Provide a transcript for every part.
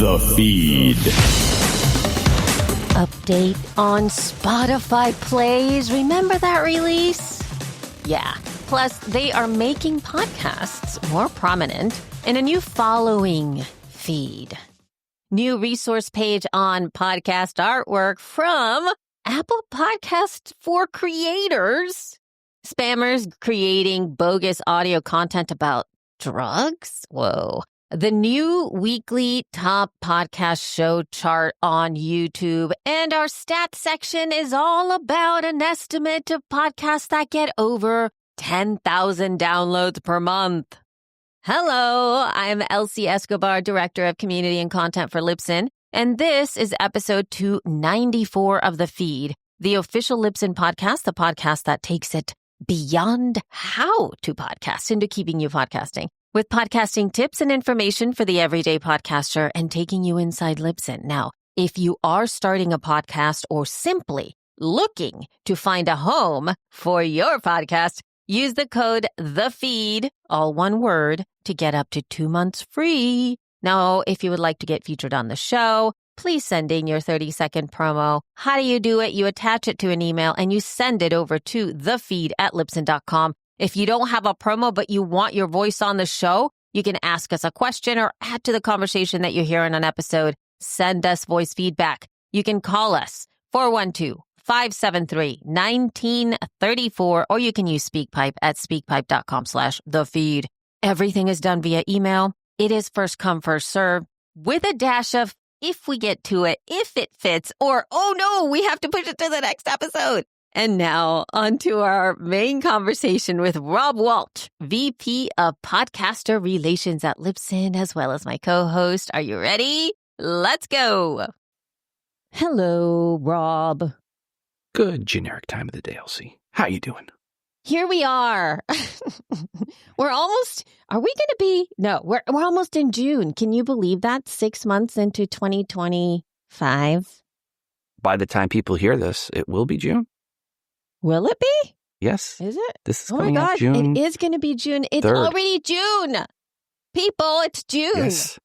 The Feed. Update on Spotify plays. Remember that release? Yeah. Plus, they are making podcasts more prominent in a new following feed. New resource page on podcast artwork from Apple Podcasts for Creators. Spammers creating bogus audio content about drugs? Whoa. The new weekly top podcast show chart on YouTube. And our stats section is all about an estimate of podcasts that get over 10,000 downloads per month. Hello, I'm Elsie Escobar, Director of Community and Content for Libsyn, and this is episode 294 of The Feed, the official Libsyn podcast, the podcast that takes it beyond how to podcast into keeping you podcasting, with podcasting tips and information for the everyday podcaster and taking you inside Libsyn. Now, if you are starting a podcast or simply looking to find a home for your podcast, use the code THEFEED, all one word, to get up to 2 months free. Now, if you would like to get featured on the show, please send in your 30-second promo. How do you do it? You attach it to an email and you send it over to thefeed@libsyn.com. If you don't have a promo but you want your voice on the show, you can ask us a question or add to the conversation that you hear in an episode. Send us voice feedback. You can call us 412-573-1934, or you can use SpeakPipe at speakpipe.com/thefeed. Everything is done via email. It is first come, first serve, with a dash of if we get to it, if it fits, or, oh no, we have to push it to the next episode. And now on to our main conversation with Rob Walsh, VP of Podcaster Relations at Libsyn, as well as my co-host. Are you ready? Let's go. Hello, Rob. Good generic time of the day, Elsie. How you doing? Here we are. We're almost, are we going to be? No, we're almost in June. Can you believe that? 6 months into 2025. By the time people hear this, it will be June. Will it be? Yes. Is it? This is Oh my coming out God, June. it is going to be June. It's 3rd. already June. People, it's June. Yes.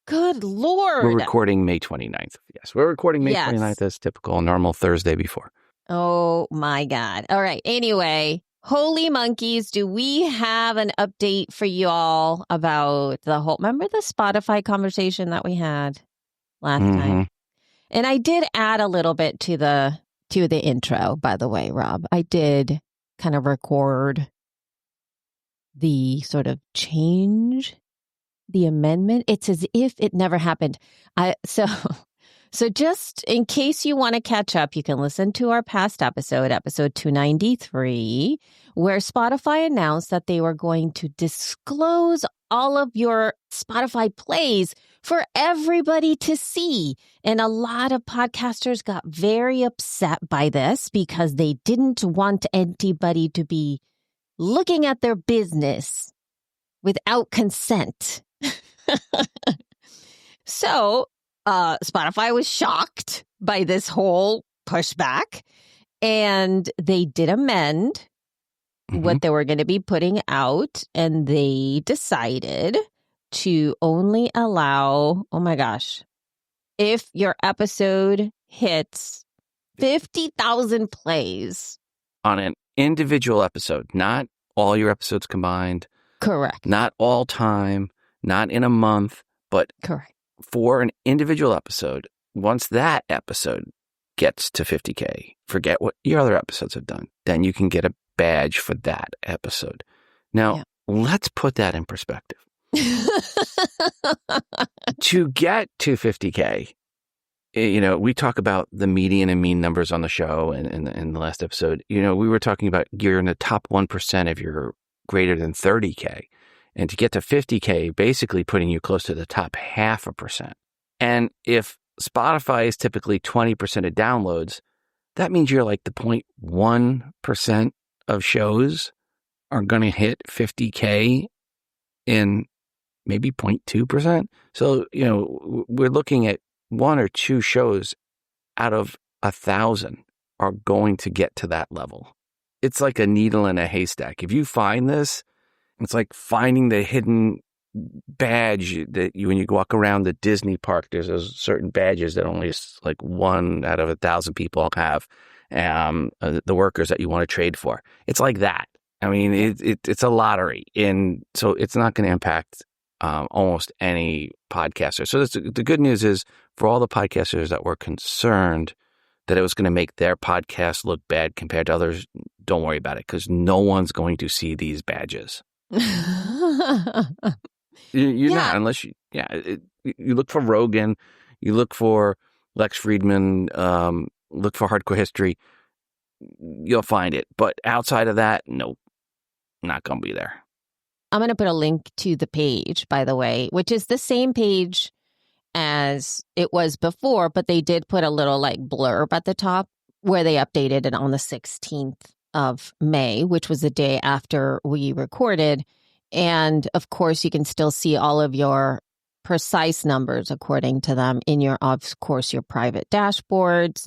Good Lord. We're recording May 29th. Yes, we're recording May Yes. 29th as typical, normal Thursday before. Oh my God. All right. Anyway, holy monkeys, do we have an update for you all about the whole, remember the Spotify conversation that we had last time? And I did add a little bit to the intro, by the way, Rob. I did kind of record the sort of change, the amendment. It's as if it never happened. So just in case you want to catch up, you can listen to our past episode 293, where Spotify announced that they were going to disclose all of your Spotify plays for everybody to see. And a lot of podcasters got very upset by this because they didn't want anybody to be looking at their business without consent. So Spotify was shocked by this whole pushback, and they did amend what they were going to be putting out, and they decided to only allow, oh my gosh, if your episode hits 50,000 plays. On an individual episode, not all your episodes combined. Correct. Not all time, not in a month, but Correct. For an individual episode, once that episode gets to 50K, forget what your other episodes have done. Then you can get a badge for that episode. Now, let's put that in perspective. To get to 50K, we talk about the median and mean numbers on the show in the last episode. We were talking about you're in the top 1% if you're greater than 30K. And to get to 50K, basically putting you close to the top 0.5%. And if Spotify is typically 20% of downloads, that means you're like the 0.1% of shows are going to hit 50K in maybe 0.2%. So, we're looking at 1 or 2 shows out of 1,000 are going to get to that level. It's like a needle in a haystack. If you find this, it's like finding the hidden badge that when you walk around the Disney park, there's those certain badges that only like 1 out of 1,000 people have, the workers that you want to trade for. It's like that. I mean, it's a lottery. And so it's not going to impact almost any podcaster. So the good news is for all the podcasters that were concerned that it was going to make their podcast look bad compared to others, don't worry about it because no one's going to see these badges. You're not, unless you look for Rogan, you look for Lex Friedman, look for Hardcore History, you'll find it. But outside of that, nope, not going to be there. I'm going to put a link to the page, by the way, which is the same page as it was before, but they did put a little like blurb at the top where they updated it on the 16th of May, which was the day after we recorded. And of course, you can still see all of your precise numbers according to them in your, of course, your private dashboards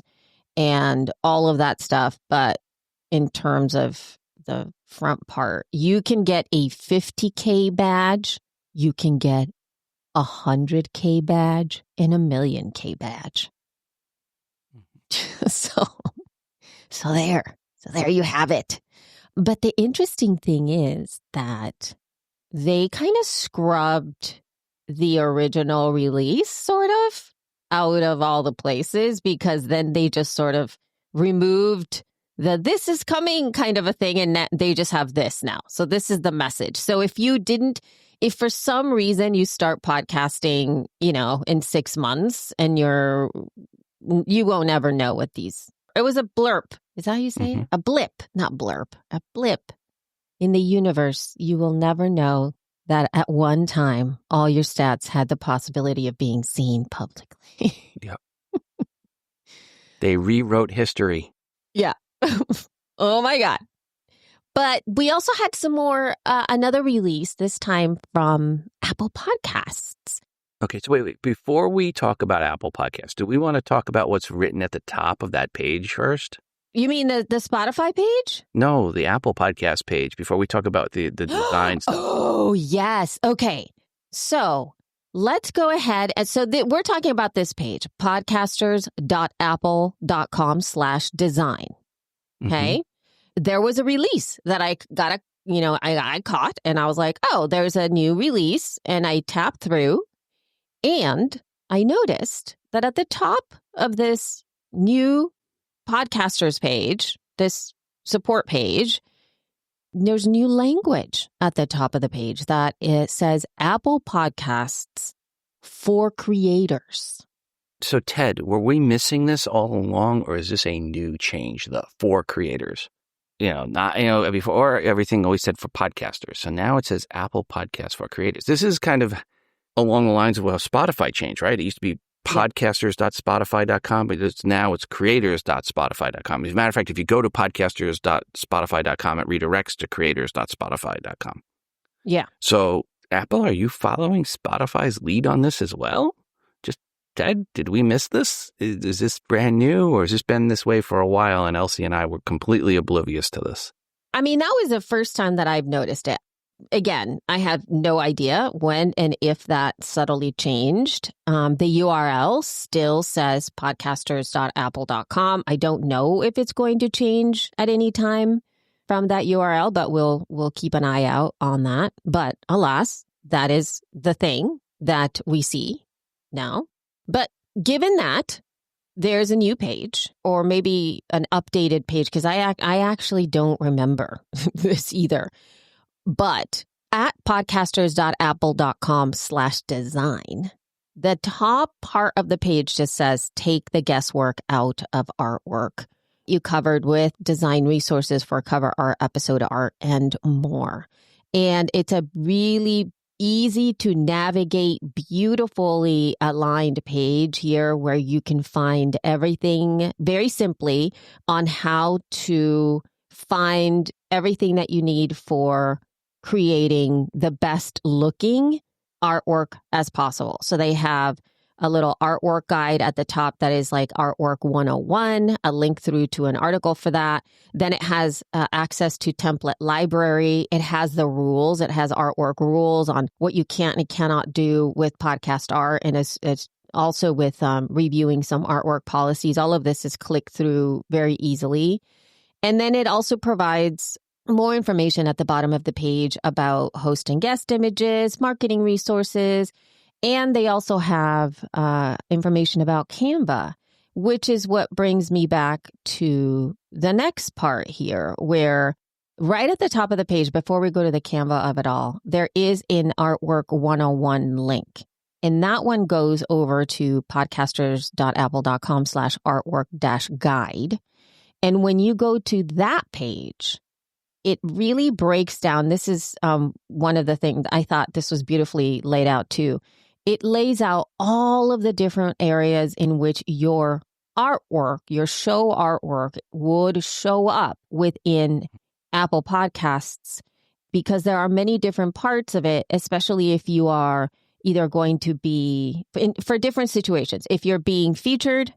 and all of that stuff. But in terms of the front part, you can get a 50K badge, you can get a 100K badge, and a 1,000,000K badge. So there you have it. But the interesting thing is that they kind of scrubbed the original release sort of out of all the places, because then they just sort of removed the "this is coming" kind of a thing, and they just have this now. So this is the message. So if if for some reason you start podcasting, in 6 months and you won't ever know what these, it was a blurb. Is that how you say it? A blip, not blurb, a blip in the universe. You will never know that at one time, all your stats had the possibility of being seen publicly. Yep. They rewrote history. Yeah. Oh my God. But we also had some more, another release, this time from Apple Podcasts. Okay, so wait. Before we talk about Apple Podcasts, do we want to talk about what's written at the top of that page first? You mean the Spotify page? No, the Apple Podcast page, before we talk about the design stuff. Oh, yes. Okay. So let's go ahead. And so we're talking about this page, podcasters.apple.com/design. Okay. Mm-hmm. There was a release that I got I caught, and I was like, oh, there's a new release. And I tapped through and I noticed that at the top of this new podcasters page, this support page, there's new language at the top of the page that it says Apple Podcasts for creators. So Ted, were we missing this all along, or is this a new change, the for creators? Before everything always said for podcasters. So now it says Apple Podcasts for creators. This is kind of along the lines of how Spotify changed, right? It used to be podcasters.spotify.com, but now it's creators.spotify.com. As a matter of fact, if you go to podcasters.spotify.com, it redirects to creators.spotify.com. Yeah. So Apple, are you following Spotify's lead on this as well? Just, Ted, did we miss this? Is this brand new, or has this been this way for a while and Elsie and I were completely oblivious to this? I mean, that was the first time that I've noticed it. Again, I have no idea when and if that subtly changed. The URL still says podcasters.apple.com. I don't know if it's going to change at any time from that URL, but we'll keep an eye out on that. But alas, that is the thing that we see now. But given that, there's a new page, or maybe an updated page, because I actually don't remember this either. But at podcasters.apple.com/design, the top part of the page just says, take the guesswork out of artwork. You covered with design resources for cover art, episode art, and more. And it's a really easy to navigate, beautifully aligned page here where you can find everything very simply on how to find everything that you need for creating the best looking artwork as possible. So they have a little artwork guide at the top that is like Artwork 101, a link through to an article for that. Then it has access to template library. It has the rules. It has artwork rules on what you can and cannot do with podcast art. And it's also with reviewing some artwork policies. All of this is click through very easily. And then it also provides more information at the bottom of the page about host and guest images, marketing resources, and they also have information about Canva, which is what brings me back to the next part here, where right at the top of the page, before we go to the Canva of it all, there is an Artwork 101 link. And that one goes over to podcasters.apple.com/artwork-guide. And when you go to that page, it really breaks down. This is one of the things I thought this was beautifully laid out too. It lays out all of the different areas in which your artwork, your show artwork would show up within Apple Podcasts, because there are many different parts of it, especially if you are either going to be for different situations. If you're being featured,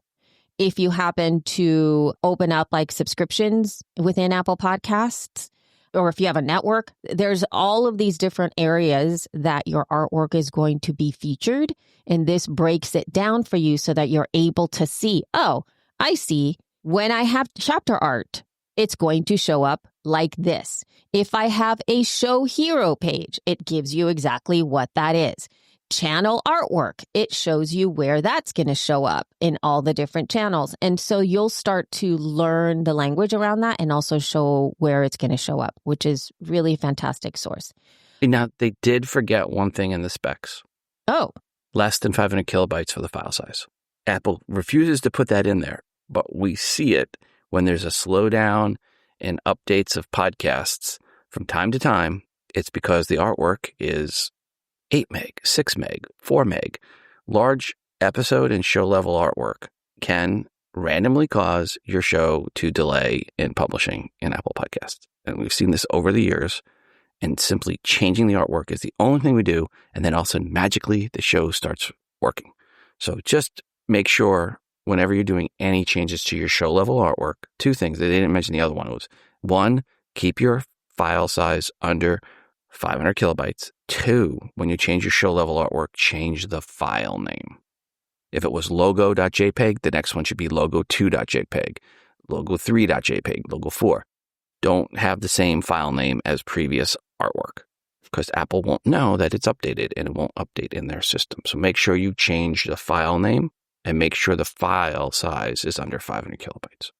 if you happen to open up like subscriptions within Apple Podcasts, or if you have a network, there's all of these different areas that your artwork is going to be featured. And this breaks it down for you so that you're able to see, oh, I see when I have chapter art, it's going to show up like this. If I have a show hero page, it gives you exactly what that is. Channel artwork, it shows you where that's going to show up in all the different channels. And so you'll start to learn the language around that and also show where it's going to show up, which is really a fantastic source. Now, they did forget one thing in the specs. Oh. Less than 500 kilobytes for the file size. Apple refuses to put that in there, but we see it when there's a slowdown in updates of podcasts from time to time. It's because the artwork is 8 meg, 6 meg, 4 meg. Large episode and show level artwork can randomly cause your show to delay in publishing in Apple Podcasts. And we've seen this over the years, and simply changing the artwork is the only thing we do. And then all of a sudden, magically, the show starts working. So just make sure whenever you're doing any changes to your show level artwork, two things. They didn't mention the other one. Was one, keep your file size under 500 kilobytes. Two, when you change your show level artwork, change the file name. If it was logo.jpg, the next one should be logo2.jpg, logo3.jpg, logo 4. Don't have the same file name as previous artwork, because Apple won't know that it's updated and it won't update in their system. So make sure you change the file name and make sure the file size is under 500 kilobytes.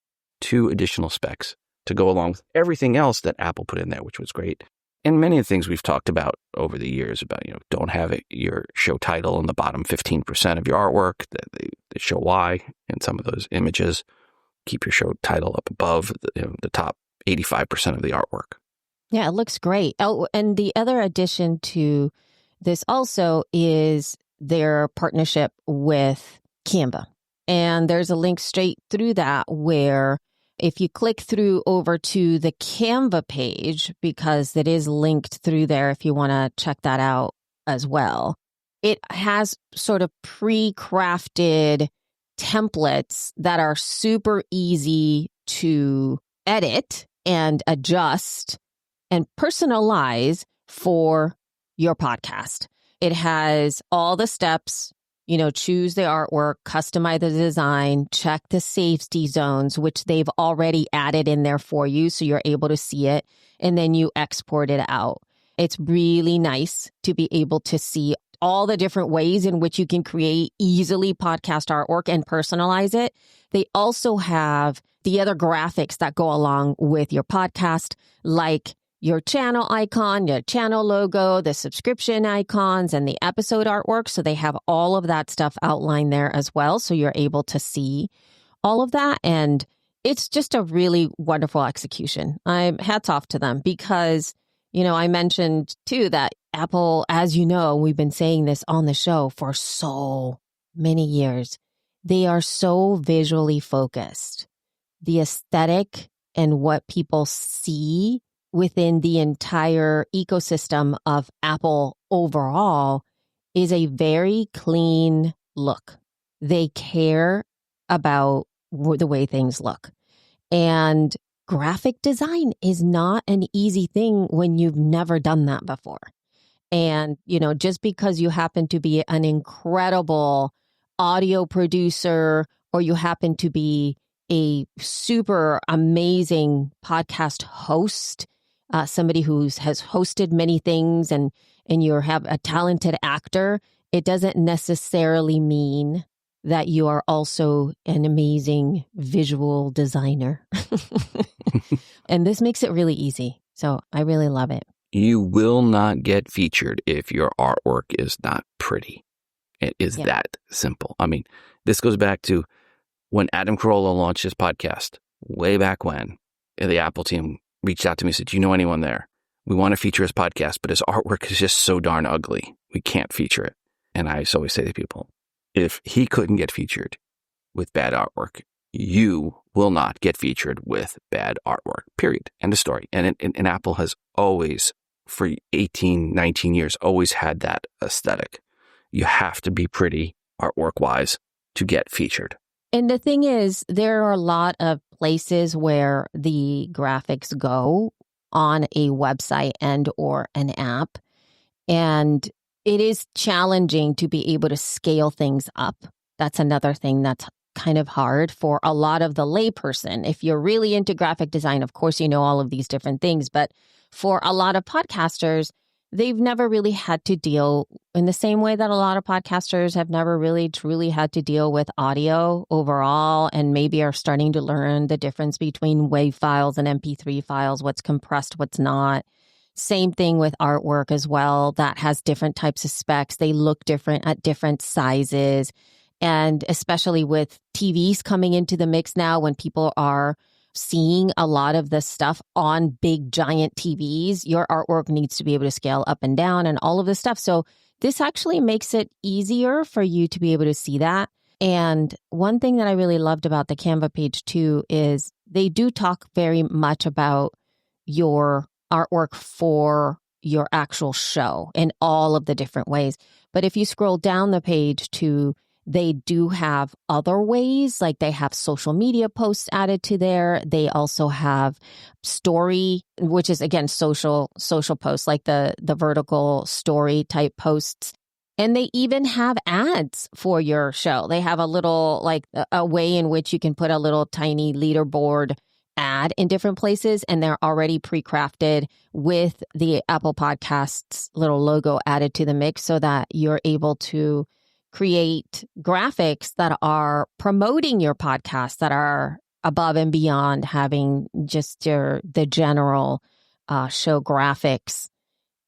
2 additional specs to go along with everything else that Apple put in there, which was great. And many of the things we've talked about over the years about, don't have your show title in the bottom 15% of your artwork, they show why in some of those images. Keep your show title up above the top 85% of the artwork. Yeah, it looks great. Oh, and the other addition to this also is their partnership with Canva. And there's a link straight through that where if you click through over to the Canva page, because it is linked through there if you want to check that out as well, it has sort of pre-crafted templates that are super easy to edit and adjust and personalize for your podcast. It has all the steps. Choose the artwork, customize the design, check the safety zones, which they've already added in there for you. So you're able to see it, and then you export it out. It's really nice to be able to see all the different ways in which you can create easily podcast artwork and personalize it. They also have the other graphics that go along with your podcast, like your channel icon, your channel logo, the subscription icons, and the episode artwork. So they have all of that stuff outlined there as well. So you're able to see all of that. And it's just a really wonderful execution. Hats off to them because, I mentioned too that Apple, as you know, we've been saying this on the show for so many years. They are so visually focused. The aesthetic and what people see within the entire ecosystem of Apple overall is a very clean look. They care about the way things look. And graphic design is not an easy thing when you've never done that before. And, just because you happen to be an incredible audio producer or you happen to be a super amazing podcast host, somebody who has hosted many things and you have a talented actor, it doesn't necessarily mean that you are also an amazing visual designer. And this makes it really easy. So I really love it. You will not get featured if your artwork is not pretty. It is that simple. I mean, this goes back to when Adam Carolla launched his podcast way back when. The Apple team reached out to me and said, "Do you know anyone there? We want to feature his podcast, but his artwork is just so darn ugly. We can't feature it." And I always say to people, if he couldn't get featured with bad artwork, you will not get featured with bad artwork, period. End of story. And Apple has always, for 18, 19 years, always had that aesthetic. You have to be pretty artwork-wise to get featured. And the thing is, there are a lot of places where the graphics go on a website and or an app. And it is challenging to be able to scale things up. That's another thing that's kind of hard for a lot of the layperson. If you're really into graphic design, of course, you know all of these different things. But for a lot of podcasters, they've never really had to deal in the same way that a lot of podcasters have never really truly had to deal with audio overall, and maybe are starting to learn the difference between WAV files and MP3 files, what's compressed, what's not. Same thing with artwork as well. That has different types of specs. They look different at different sizes. And especially with TVs coming into the mix now, when people are seeing a lot of the stuff on big, giant TVs, your artwork needs to be able to scale up and down and all of this stuff. So this actually makes it easier for you to be able to see that. And one thing that I really loved about the Canva page too is they do talk very much about your artwork for your actual show in all of the different ways. But if you scroll down the page to, they do have other ways, like they have social media posts added to there. They also have story, which is again social posts, like the vertical story type posts. And they even have ads for your show. They have a little, like a way in which you can put a little tiny leaderboard ad in different places, and they're already pre-crafted with the Apple Podcasts little logo added to the mix so that you're able to create graphics that are promoting your podcast, that are above and beyond having just the general show graphics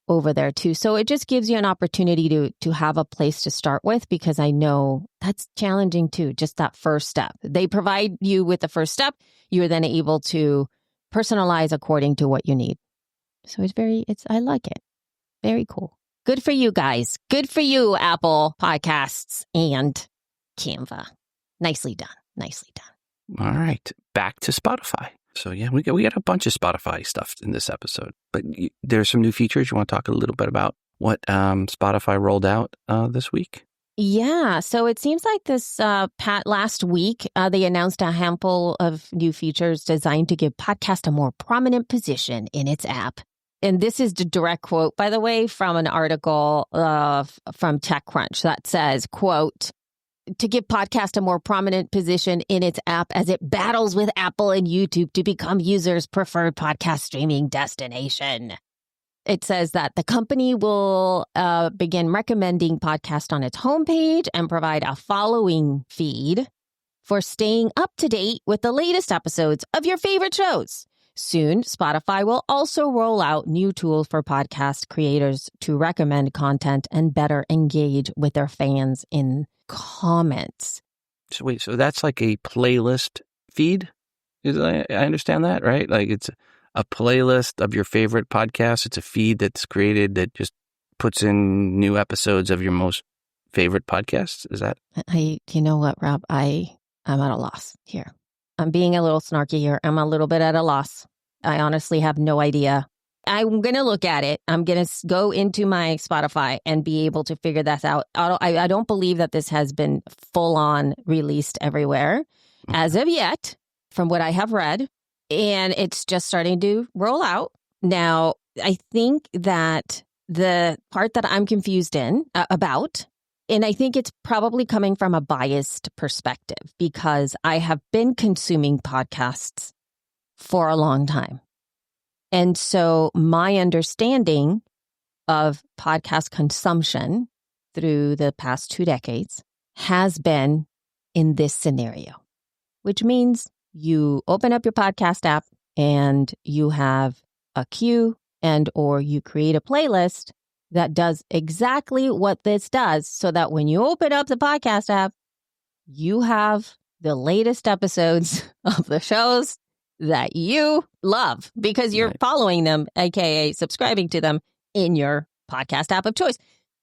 over there too. So it just gives you an opportunity to have a place to start with, because I know that's challenging too, just that first step. They provide you with the first step. You're then able to personalize according to what you need. So I like it. Very cool. Good for you guys. Good for you, Apple Podcasts and Canva. Nicely done. Nicely done. All right. Back to Spotify. So yeah, we got a bunch of Spotify stuff in this episode, but there's some new features. You want to talk a little bit about what Spotify rolled out this week? Yeah, so it seems like this last week, they announced a handful of new features designed to give podcast a more prominent position in its app. And this is the direct quote, by the way, from an article from TechCrunch that says, quote, "To give podcast a more prominent position in its app as it battles with Apple and YouTube to become users' preferred podcast streaming destination." It says that the company will begin recommending podcasts on its homepage and provide a following feed for staying up to date with the latest episodes of your favorite shows. Soon, Spotify will also roll out new tools for podcast creators to recommend content and better engage with their fans in comments. So wait, so that's like a playlist feed? I understand that, right? Like it's a playlist of your favorite podcasts. It's a feed that's created that just puts in new episodes of your most favorite podcasts. Is that? You know what, Rob? I'm at a loss here. I'm being a little snarky here. I'm a little bit at a loss. I honestly have no idea. I'm going to look at it. I'm going to go into my Spotify and be able to figure that out. I don't believe that this has been full on released everywhere as of yet, from what I have read. And it's just starting to roll out. Now, I think that the part that I'm confused about, and I think it's probably coming from a biased perspective because I have been consuming podcasts for a long time. And so my understanding of podcast consumption through the past 2 decades has been in this scenario, which means you open up your podcast app and you have a queue and or you create a playlist that does exactly what this does so that when you open up the podcast app, you have the latest episodes of the shows that you love because you're following them, aka subscribing to them in your podcast app of choice.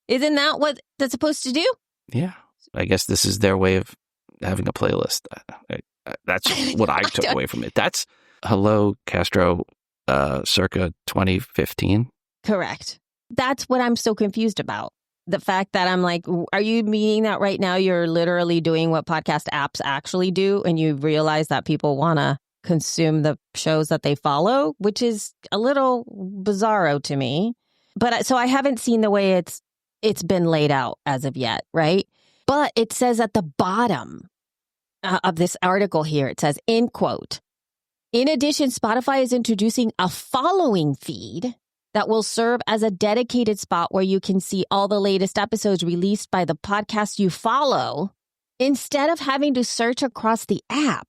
Isn't that what that's supposed to do? Yeah. I guess this is their way of having a playlist. That's what I took away from it. That's Hello Castro, circa 2015. Correct. That's what I'm so confused about. The fact that I'm like, are you meaning that right now you're literally doing what podcast apps actually do and you realize that people want to consume the shows that they follow, which is a little bizarro to me. But so I haven't seen the way it's been laid out as of yet, right? But it says at the bottom of this article here, it says, in quote, in addition, Spotify is introducing a following feed that will serve as a dedicated spot where you can see all the latest episodes released by the podcast you follow instead of having to search across the app.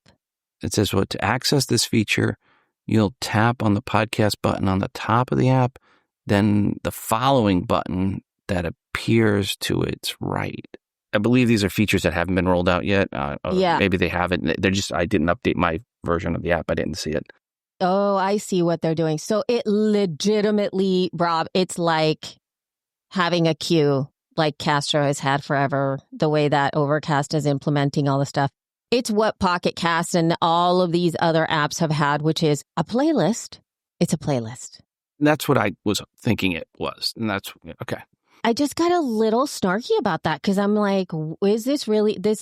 It says, well, to access this feature, you'll tap on the podcast button on the top of the app, then the following button that appears to its right. I believe these are features that haven't been rolled out yet. Maybe they haven't. I didn't update my version of the app. I didn't see it. Oh, I see what they're doing. So it legitimately, Rob, it's like having a queue like Castro has had forever, the way that Overcast is implementing all the stuff. It's what Pocket Cast and all of these other apps have had, which is a playlist. It's a playlist. That's what I was thinking it was. And that's okay. I just got a little snarky about that because I'm like, is this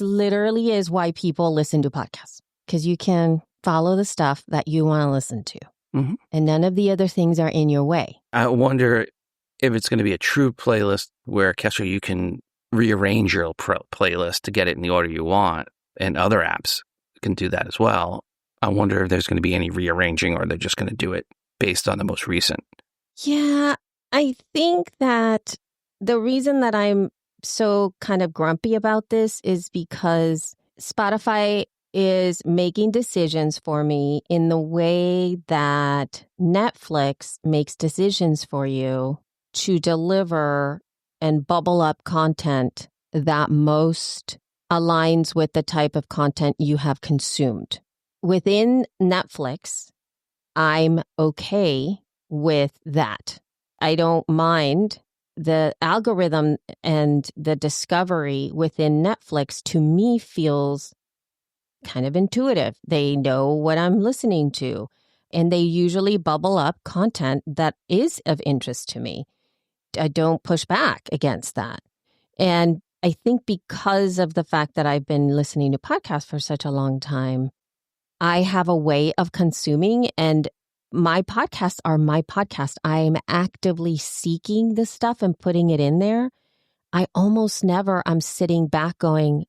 literally is why people listen to podcasts, because you can follow the stuff that you want to listen to. Mm-hmm. And none of the other things are in your way. I wonder if it's going to be a true playlist where, Kessler, you can rearrange your playlist to get it in the order you want. And other apps can do that as well. I wonder if there's going to be any rearranging or they're just going to do it based on the most recent. Yeah, I think that the reason that I'm so kind of grumpy about this is because Spotify is making decisions for me in the way that Netflix makes decisions for you to deliver and bubble up content that most aligns with the type of content you have consumed. Within Netflix, I'm okay with that. I don't mind the algorithm and the discovery within Netflix, to me, feels kind of intuitive. They know what I'm listening to, and they usually bubble up content that is of interest to me. I don't push back against that. And I think because of the fact that I've been listening to podcasts for such a long time, I have a way of consuming, and my podcasts are my podcast. I'm actively seeking the stuff and putting it in there. I almost never am sitting back going,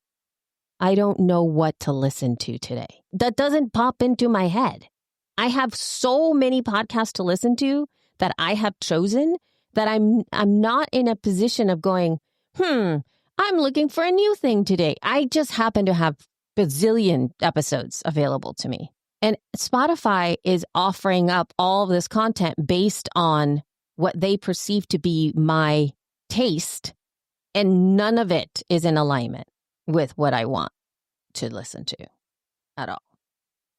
I don't know what to listen to today. That doesn't pop into my head. I have so many podcasts to listen to that I have chosen that I'm not in a position of going, I'm looking for a new thing today. I just happen to have bazillion episodes available to me. And Spotify is offering up all of this content based on what they perceive to be my taste, and none of it is in alignment with what I want to listen to at all.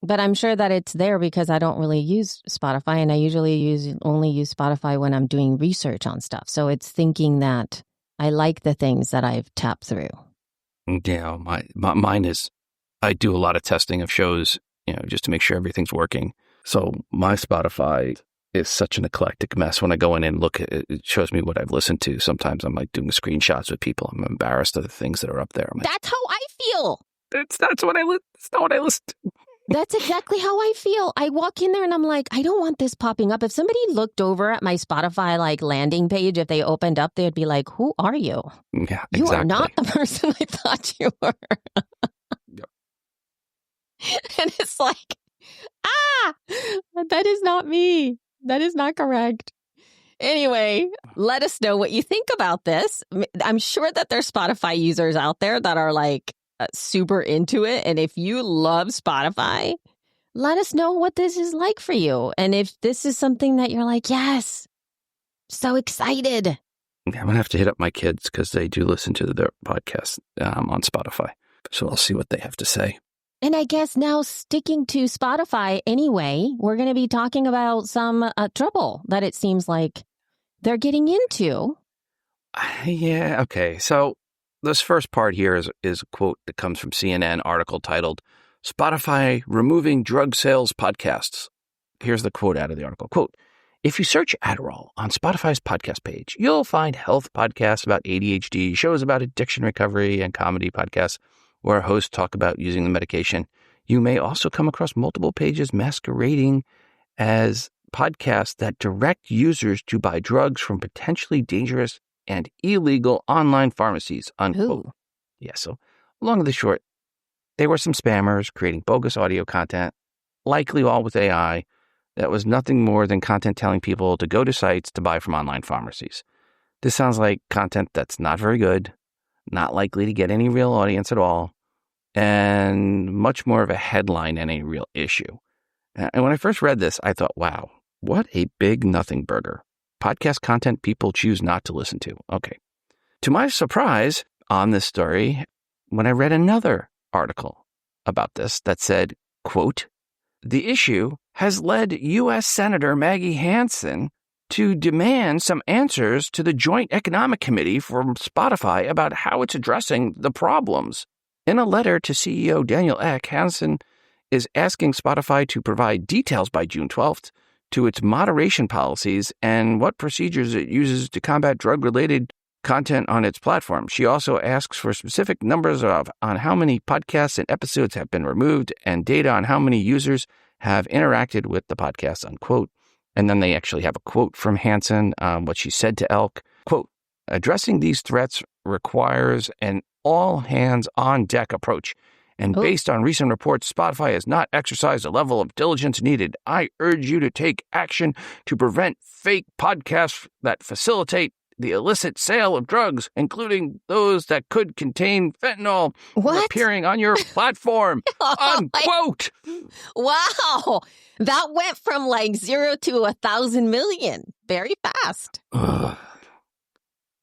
But I'm sure that it's there because I don't really use Spotify, and I usually only use Spotify when I'm doing research on stuff. So it's thinking that I like the things that I've tapped through. Yeah, mine is, I do a lot of testing of shows, just to make sure everything's working. So my Spotify is such an eclectic mess. When I go in and look at it, it shows me what I've listened to. Sometimes I'm like doing screenshots with people. I'm embarrassed of the things that are up there. I'm like, That's how I feel. That's not what I listen to. That's exactly how I feel. I walk in there and I'm like, I don't want this popping up. If somebody looked over at my Spotify like landing page, if they opened up, they'd be like, who are you? Yeah, exactly. You are not the person I thought you were. Yep. And it's like, that is not me. That is not correct. Anyway, let us know what you think about this. I'm sure that there's Spotify users out there that are like super into it. And if you love Spotify, let us know what this is like for you. And if this is something that you're like, yes, so excited. I'm going to have to hit up my kids because they do listen to their podcast on Spotify. So I'll see what they have to say. And I guess now sticking to Spotify anyway, we're going to be talking about some trouble that it seems like they're getting into. Yeah, okay. So this first part here is a quote that comes from CNN article titled, Spotify Removing Drug Sales Podcasts. Here's the quote out of the article. Quote, if you search Adderall on Spotify's podcast page, you'll find health podcasts about ADHD, shows about addiction recovery, and comedy podcasts where hosts talk about using the medication. You may also come across multiple pages masquerading as podcasts that direct users to buy drugs from potentially dangerous and illegal online pharmacies, unquote. Ooh. Yeah, so long and the short, there were some spammers creating bogus audio content, likely all with AI, that was nothing more than content telling people to go to sites to buy from online pharmacies. This sounds like content that's not very good, not likely to get any real audience at all, and much more of a headline than a real issue. And when I first read this, I thought, wow, what a big nothing burger. Podcast content people choose not to listen to. Okay. To my surprise on this story, when I read another article about this that said, quote, the issue has led U.S. Senator Maggie Hansen to demand some answers to the Joint Economic Committee from Spotify about how it's addressing the problems. In a letter to CEO Daniel Ek, Hansen is asking Spotify to provide details by June 12th to its moderation policies and what procedures it uses to combat drug-related content on its platform. She also asks for specific numbers on how many podcasts and episodes have been removed and data on how many users have interacted with the podcast, unquote. And then they actually have a quote from Hansen, what she said to Elk, quote, addressing these threats requires an all-hands-on-deck approach. And based on recent reports, Spotify has not exercised the level of diligence needed. I urge you to take action to prevent fake podcasts that facilitate the illicit sale of drugs, including those that could contain fentanyl appearing on your platform, unquote. Wow. That went from like 0 to 1,000 million very fast.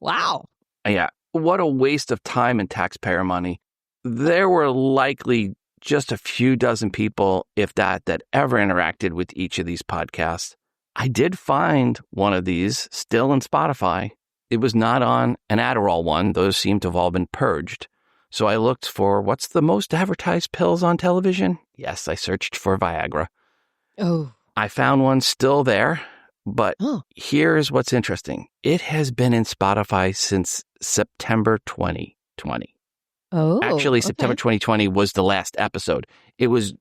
Wow. Yeah. What a waste of time and taxpayer money. There were likely just a few dozen people, if that ever interacted with each of these podcasts. I did find one of these still in Spotify. It was not on an Adderall one. Those seem to have all been purged. So I looked for what's the most advertised pills on television? Yes, I searched for Viagra. Oh. I found one still there, but here's what's interesting. It has been in Spotify since September 2020. Oh, actually, September 2020 was the last episode. It was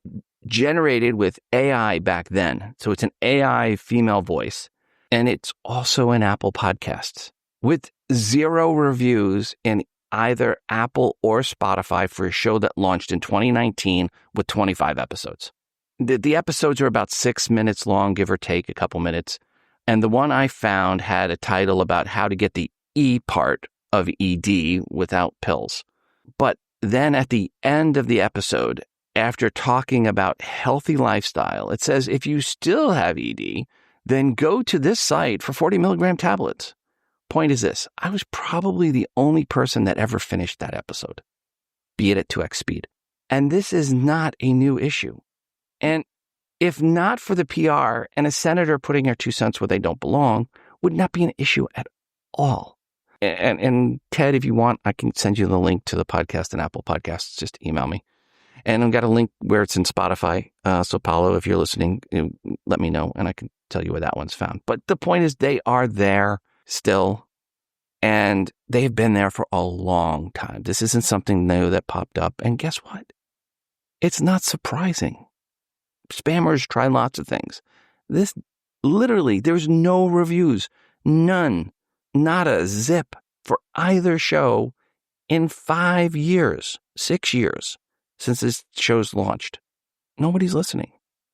generated with AI back then. So it's an AI female voice. And it's also in Apple Podcasts with 0 reviews in either Apple or Spotify for a show that launched in 2019 with 25 episodes. The episodes are about 6 minutes long, give or take a couple minutes. And the one I found had a title about how to get the E part of ED without pills. But then at the end of the episode, after talking about healthy lifestyle, it says, if you still have ED, then go to this site for 40 milligram tablets. Point is this, I was probably the only person that ever finished that episode, be it at 2x speed. And this is not a new issue. And if not for the PR and a senator putting her 2 cents where they don't belong, would not be an issue at all. And Ted, if you want, I can send you the link to the podcast and Apple Podcasts. Just email me. And I've got a link where it's in Spotify. So Paulo, if you're listening, let me know and I can tell you where that one's found. But the point is they are there still, and they've been there for a long time. This isn't something new that popped up. And guess what? It's not surprising. Spammers try lots of things. This literally, there's no reviews, none, not a zip for either show in 5 years, 6 years since this show's launched. Nobody's listening.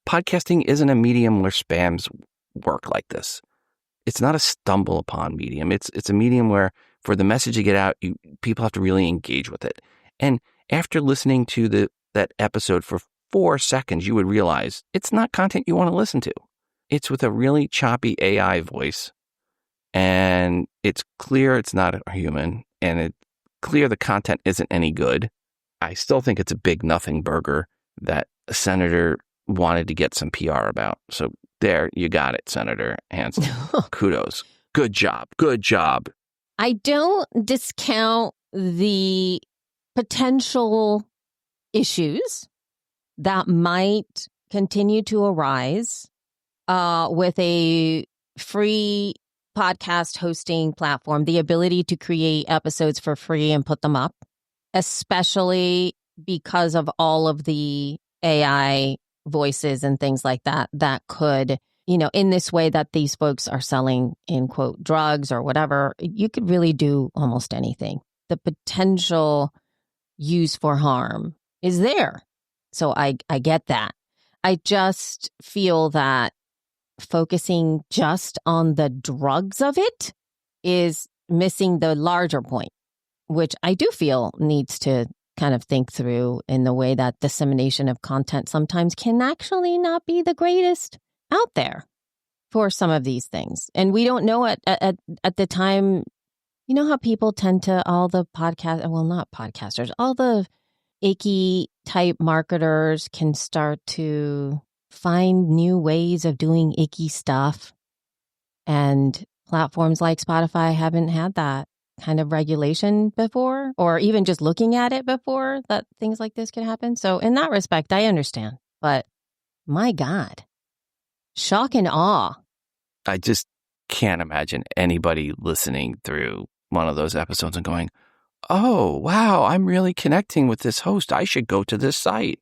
Podcasting isn't a medium where spams work like this. It's not a stumble upon medium. It's a medium where for the message to get out, people have to really engage with it. And after listening to that episode for 4 seconds, you would realize it's not content you want to listen to. It's with a really choppy AI voice, and it's clear it's not a human, and it's clear the content isn't any good. I still think it's a big nothing burger that a senator wanted to get some PR about. So there, you got it, Senator Hansen. Kudos. Good job. Good job. I don't discount the potential issues that might continue to arise with a free podcast hosting platform, the ability to create episodes for free and put them up, especially because of all of the AI voices and things like that could, in this way that these folks are selling, in quote, drugs or whatever, you could really do almost anything. The potential use for harm is there. So I get that. I just feel that focusing just on the drugs of it is missing the larger point, which I do feel needs to kind of think through in the way that dissemination of content sometimes can actually not be the greatest out there for some of these things. And we don't know it at the time. You know how people tend to, all the not podcasters, all the icky type marketers can start to find new ways of doing icky stuff. And platforms like Spotify haven't had that kind of regulation before, or even just looking at it before, that things like this could happen. So in that respect, I understand. But my God, shock and awe. I just can't imagine anybody listening through one of those episodes and going, oh, wow, I'm really connecting with this host. I should go to this site.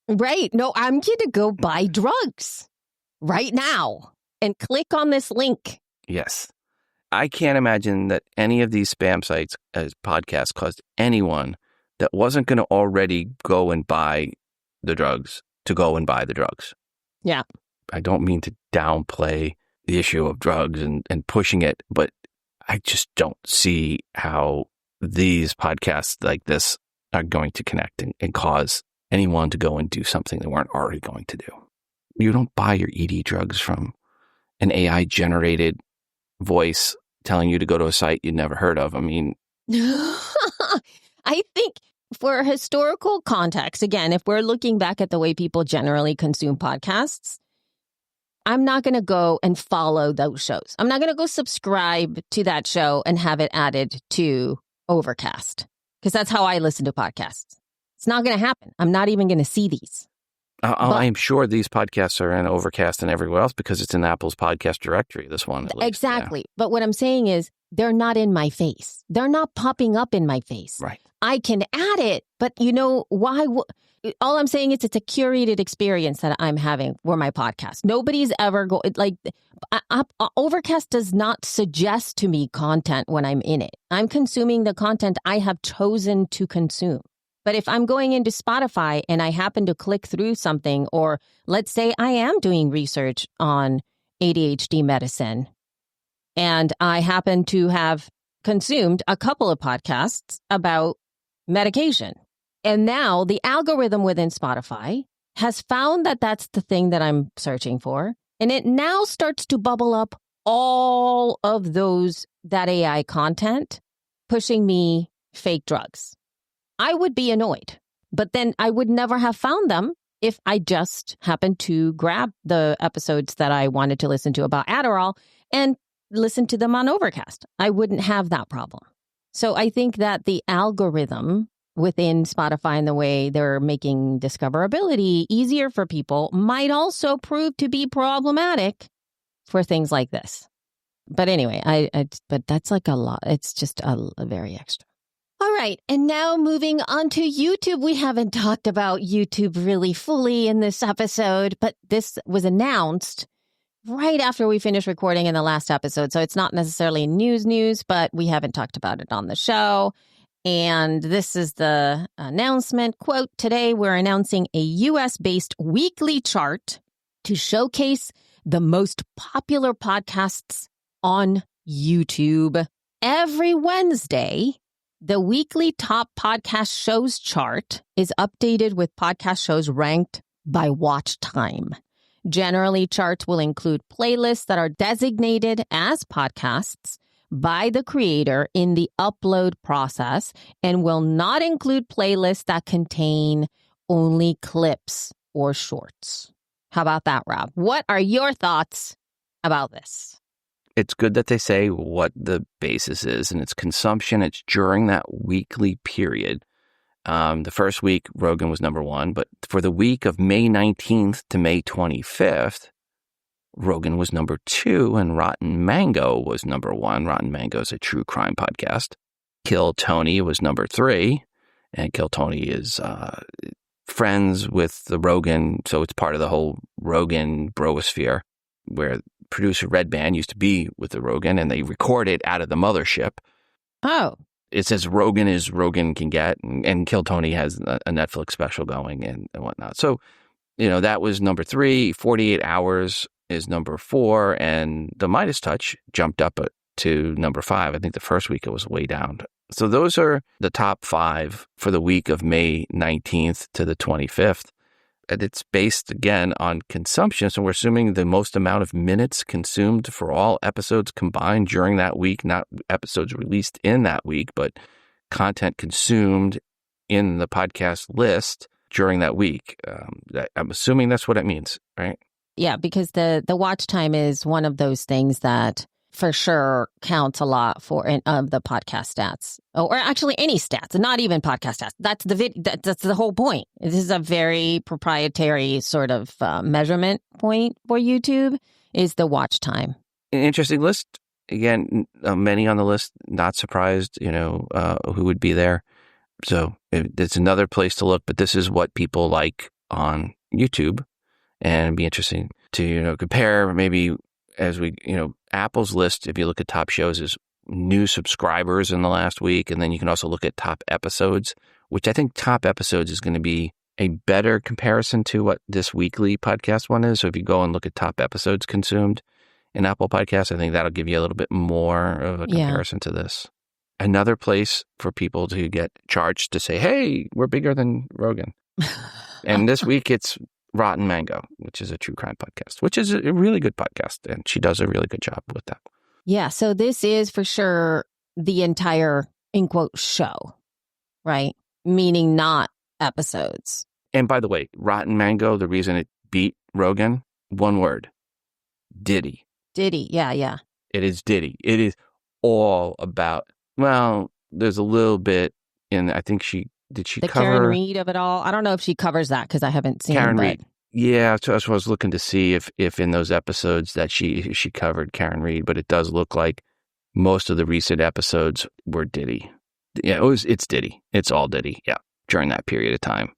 Right. No, I'm going to go buy drugs right now and click on this link. Yes. I can't imagine that any of these spam sites as podcasts caused anyone that wasn't going to already go and buy the drugs to go and buy the drugs. Yeah. I don't mean to downplay the issue of drugs and pushing it, but I just don't see how these podcasts like this are going to connect and cause anyone to go and do something they weren't already going to do. You don't buy your ED drugs from an AI-generated voice telling you to go to a site you'd never heard of. I mean, I think for historical context, again, if we're looking back at the way people generally consume podcasts, I'm not going to go and follow those shows. I'm not going to go subscribe to that show and have it added to Overcast, because that's how I listen to podcasts. It's not going to happen. I'm not even going to see these. I'm sure these podcasts are in Overcast and everywhere else because it's in Apple's podcast directory, this one. At least. Exactly. Yeah. But what I'm saying is they're not in my face. They're not popping up in my face. Right. I can add it, but you know, why? All I'm saying is it's a curated experience that I'm having for my podcast. Nobody's ever Overcast does not suggest to me content when I'm in it. I'm consuming the content I have chosen to consume. But if I'm going into Spotify and I happen to click through something, or let's say I am doing research on ADHD medicine, and I happen to have consumed a couple of podcasts about medication, and now the algorithm within Spotify has found that that's the thing that I'm searching for, and it now starts to bubble up all of that AI content, pushing me fake drugs. I would be annoyed, but then I would never have found them if I just happened to grab the episodes that I wanted to listen to about Adderall and listen to them on Overcast. I wouldn't have that problem. So I think that the algorithm within Spotify and the way they're making discoverability easier for people might also prove to be problematic for things like this. But anyway, but that's like a lot. It's just a very extra. All right. And now moving on to YouTube. We haven't talked about YouTube really fully in this episode, but this was announced right after we finished recording in the last episode. So it's not necessarily news, but we haven't talked about it on the show. And this is the announcement. Quote, today we're announcing a US-based weekly chart to showcase the most popular podcasts on YouTube. Every Wednesday, the weekly top podcast shows chart is updated with podcast shows ranked by watch time. Generally, charts will include playlists that are designated as podcasts by the creator in the upload process and will not include playlists that contain only clips or shorts. How about that, Rob? What are your thoughts about this? It's good that they say what the basis is, and it's consumption. It's during that weekly period. The first week, Rogan was number one, but for the week of May 19th to May 25th, Rogan was number two, and Rotten Mango was number one. Rotten Mango is a true crime podcast. Kill Tony was number three, and Kill Tony is friends with the Rogan, so it's part of the whole Rogan brosphere, where producer Red Band used to be with the Rogan, and they record it out of the mothership. Oh. It's as Rogan as Rogan can get, and Kill Tony has a Netflix special going and whatnot. So, that was number three. 48 Hours is number four, and the Midas Touch jumped up to number five. I think the first week it was way down. So those are the top five for the week of May 19th to the 25th. And it's based, again, on consumption. So we're assuming the most amount of minutes consumed for all episodes combined during that week, not episodes released in that week, but content consumed in the podcast list during that week. I'm assuming that's what it means, right? Yeah, because the watch time is one of those things that for sure counts a lot for the podcast stats, or actually any stats, not even podcast stats. That's the whole point. This is a very proprietary sort of measurement point for YouTube is the watch time. An interesting list. Again, many on the list, not surprised, who would be there. So it's another place to look, but this is what people like on YouTube, and it'd be interesting to, compare maybe as we, Apple's list, if you look at top shows, is new subscribers in the last week. And then you can also look at top episodes, which I think top episodes is going to be a better comparison to what this weekly podcast one is. So if you go and look at top episodes consumed in Apple Podcasts, I think that'll give you a little bit more of a comparison to this. Another place for people to get charged to say, hey, we're bigger than Rogan. And this week it's Rotten Mango, which is a true crime podcast, which is a really good podcast. And she does a really good job with that. Yeah. So this is for sure the entire, in quote, show, right? Meaning not episodes. And by the way, Rotten Mango, the reason it beat Rogan, one word, Diddy. Diddy. Yeah. It is Diddy. It is all about, well, there's a little bit in, I think did she cover Karen Reed of it all? I don't know if she covers that because I haven't seen Karen it. Reed. Yeah, so I was looking to see if in those episodes that she covered Karen Reed, but it does look like most of the recent episodes were Diddy. Yeah, it's Diddy. It's all Diddy. Yeah, during that period of time.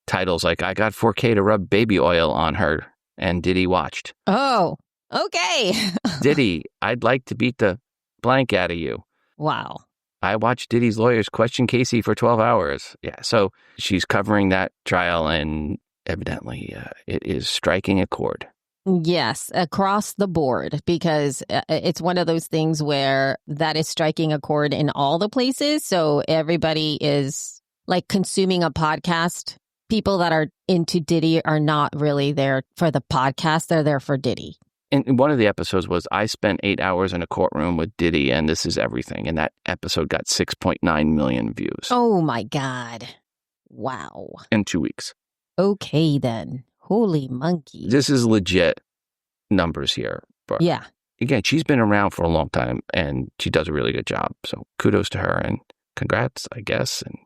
Titles like I got 4K to rub baby oil on her, and Diddy watched. Oh, okay. Diddy, I'd like to beat the blank out of you. Wow. I watched Diddy's lawyers question Casey for 12 hours. Yeah, so she's covering that trial, and evidently it is striking a chord. Yes, across the board, because it's one of those things where that is striking a chord in all the places. So everybody is like consuming a podcast. People that are into Diddy are not really there for the podcast. They're there for Diddy. And one of the episodes was, I spent 8 hours in a courtroom with Diddy, and this is everything. And that episode got 6.9 million views. Oh, my God. Wow. In 2 weeks. Okay, then. Holy monkey. This is legit numbers here. But yeah. Again, she's been around for a long time, and she does a really good job. So kudos to her, and congrats, I guess. And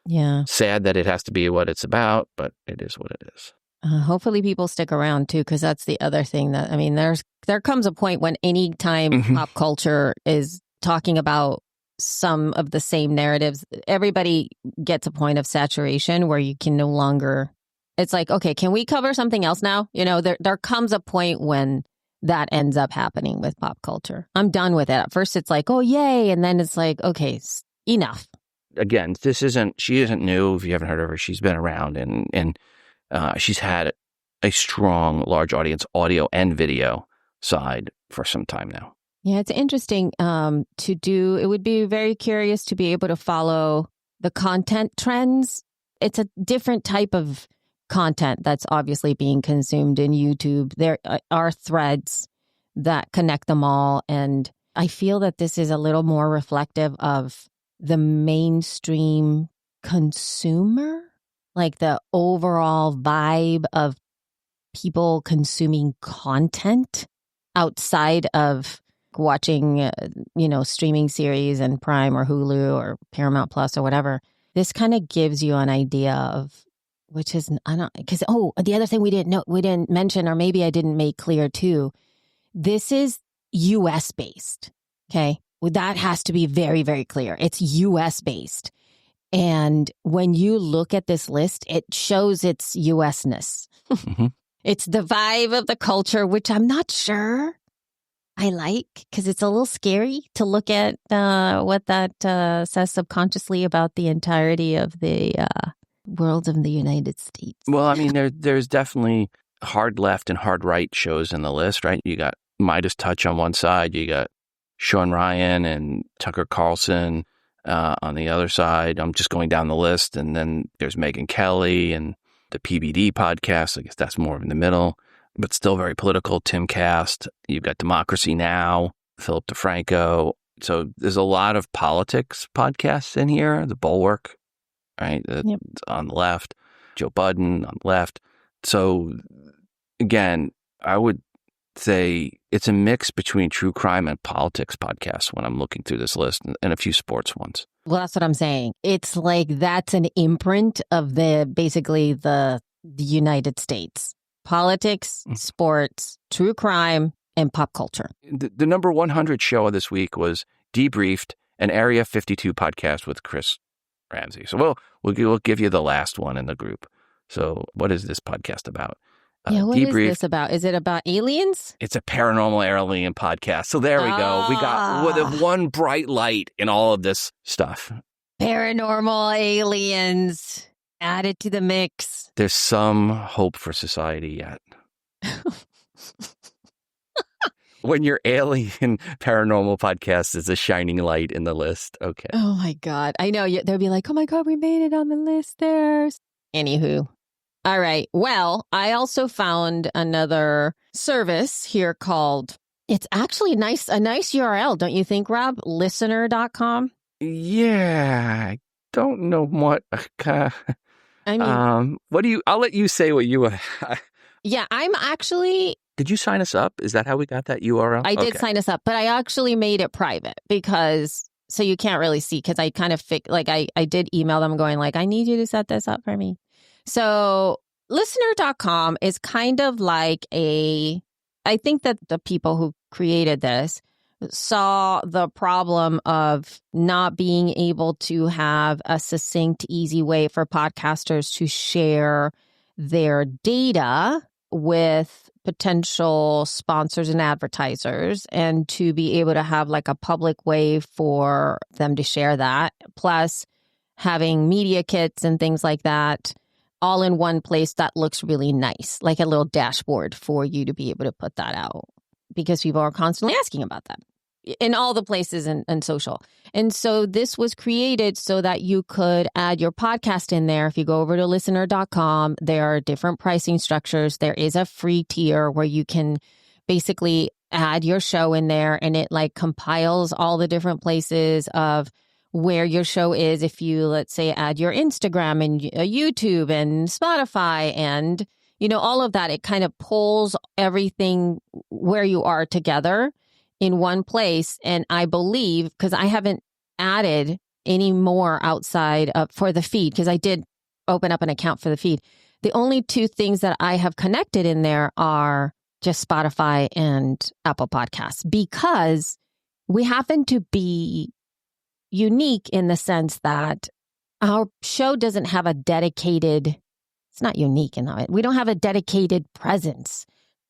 yeah, sad that it has to be what it's about, but it is what it is. Hopefully people stick around too, because that's the other thing that, I mean, there comes a point when any time pop culture is talking about some of the same narratives, everybody gets a point of saturation where you can no longer, it's like, okay, can we cover something else now? You know, there comes a point when that ends up happening with pop culture. I'm done with it. At first it's like, oh, yay. And then it's like, okay, enough. Again, she isn't new. If you haven't heard of her, she's been around and she's had a strong, large audience, audio and video side for some time now. Yeah, it's interesting to do. It would be very curious to be able to follow the content trends. It's a different type of content that's obviously being consumed in YouTube. There are threads that connect them all. And I feel that this is a little more reflective of the mainstream consumer, like the overall vibe of people consuming content outside of watching, streaming series and Prime or Hulu or Paramount Plus or whatever. This kind of gives you an idea of, which is, the other thing we didn't mention, or maybe I didn't make clear too, this is US based. Okay. Well, that has to be very, very clear. It's US based. And when you look at this list, it shows its US-ness. Mm-hmm. It's the vibe of the culture, which I'm not sure I like, because it's a little scary to look at what that says subconsciously about the entirety of the world of the United States. Well, I mean, there's definitely hard left and hard right shows in the list, right? You got Midas Touch on one side, you got Sean Ryan and Tucker Carlson on the other side. I'm just going down the list, and then there's Megyn Kelly and the PBD podcast. I guess that's more in the middle, but still very political. Tim Cast. You've got Democracy Now!, Philip DeFranco. So there's a lot of politics podcasts in here. The Bulwark, right? Yep. On the left. Joe Budden on the left. So again, I would say it's a mix between true crime and politics podcasts when I'm looking through this list, and a few sports ones. Well, that's what I'm saying. It's like that's an imprint of basically the United States. Politics, sports, true crime, and pop culture. The number 100 show of this week was Debriefed, an Area 52 podcast with Chris Ramsey. So we'll give you the last one in the group. So what is this podcast about? What is this about? Is it about aliens? It's a paranormal alien podcast. So there we go. We got one bright light in all of this stuff. Paranormal aliens added to the mix. There's some hope for society yet. When your alien paranormal podcast is a shining light in the list. Okay. Oh, my God. I know. They'll be like, oh, my God, we made it on the list there. Anywho. All right. Well, I also found another service here called, it's actually a nice URL, don't you think, Rob? Listener.com. Yeah. I don't know what. I mean, I'll let you say what you. Yeah, I'm actually. Did you sign us up? Is that how we got that URL? I did sign us up, but I actually made it private so you can't really see, because I kind of I did email them going like, I need you to set this up for me. So listener.com is kind of like I think that the people who created this saw the problem of not being able to have a succinct, easy way for podcasters to share their data with potential sponsors and advertisers, and to be able to have like a public way for them to share that, plus having media kits and things like that all in one place that looks really nice, like a little dashboard for you to be able to put that out, because people are constantly asking about that in all the places and social. And so this was created so that you could add your podcast in there. If you go over to listener.com, there are different pricing structures. There is a free tier where you can basically add your show in there, and it like compiles all the different places of where your show is. If you, let's say, add your Instagram and YouTube and Spotify and, all of that, it kind of pulls everything where you are together in one place. And I believe, because I haven't added any more outside of for the feed, because I did open up an account for the feed, The only two things that I have connected in there are just Spotify and Apple Podcasts, because we happen to be unique in the sense that our show doesn't have a dedicated, it's not unique in that we don't have a dedicated presence.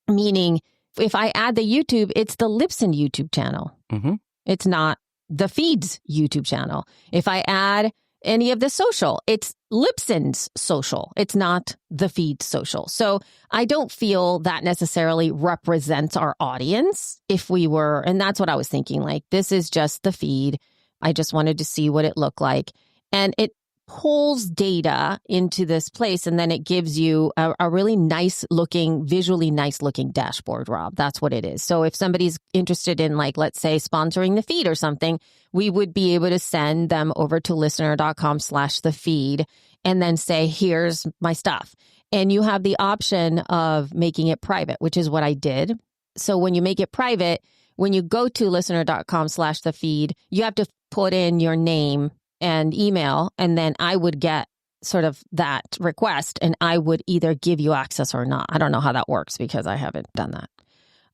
Meaning, if I add the YouTube, it's the Libsyn YouTube channel. Mm-hmm. It's not the Feed's YouTube channel. If I add any of the social, it's Libsyn's social. It's not the Feed social. So I don't feel that necessarily represents our audience if we were, and that's what I was thinking, like, this is just the Feed. I just wanted to see what it looked like. And it pulls data into this place, and then it gives you a really nice looking, visually nice looking dashboard, Rob. That's what it is. So if somebody's interested in, like, let's say sponsoring the Feed or something, we would be able to send them over to listener.com/the feed and then say, here's my stuff. And you have the option of making it private, which is what I did. So when you make it private, when you go to listener.com/the feed, you have to put in your name and email, and then I would get sort of that request, and I would either give you access or not. I don't know how that works because I haven't done that.